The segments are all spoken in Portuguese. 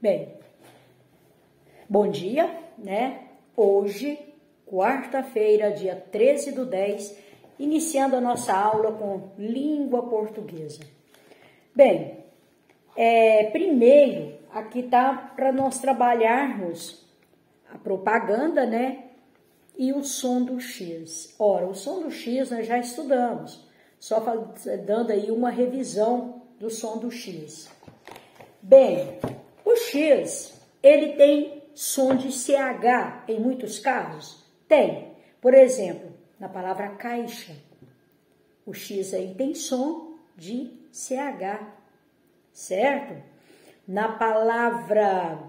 Bem, bom dia, né? Hoje, quarta-feira, dia 13/10, iniciando a nossa aula com língua portuguesa. Bem, primeiro, aqui tá para nós trabalharmos a propaganda, né? E o som do X. Ora, o som do X nós já estudamos, só dando aí uma revisão do som do X. Bem, o X, ele tem som de CH em muitos casos? Tem. Por exemplo, na palavra caixa, o X aí tem som de CH, certo? Na palavra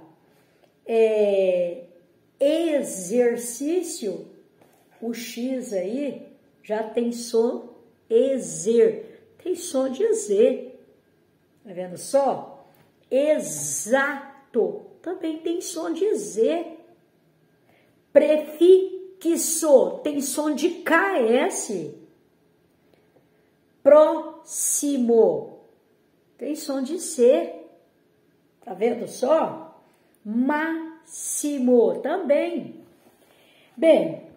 exercício, o X aí já tem som tem som de Z. Tá vendo só? Exato, também tem som de Z. Prefixo tem som de KS. Próximo tem som de C. Tá vendo só? Máximo também. Bem,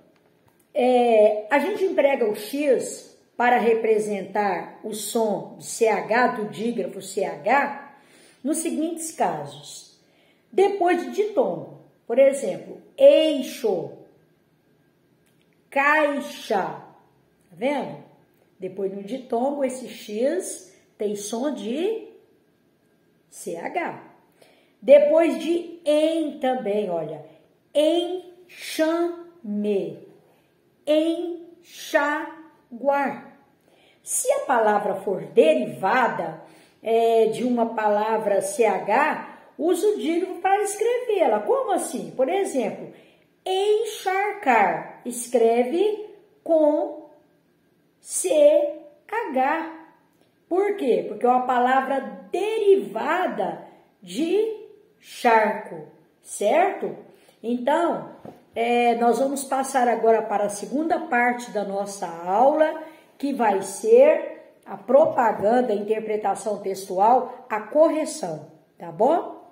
a gente emprega o X para representar o som de CH, do dígrafo CH, nos seguintes casos. Depois de ditongo, por exemplo, eixo, caixa, tá vendo? Depois no ditongo, esse X tem som de CH. Depois de em também, olha, enxame, enxaguar. Se a palavra for derivada de uma palavra CH, usa o dígrafo para escrevê-la. Como assim? Por exemplo, encharcar, escreve com CH. Por quê? Porque é uma palavra derivada de charco, certo? Então, nós vamos passar agora para a segunda parte da nossa aula, que vai ser a propaganda, a interpretação textual, a correção, tá bom?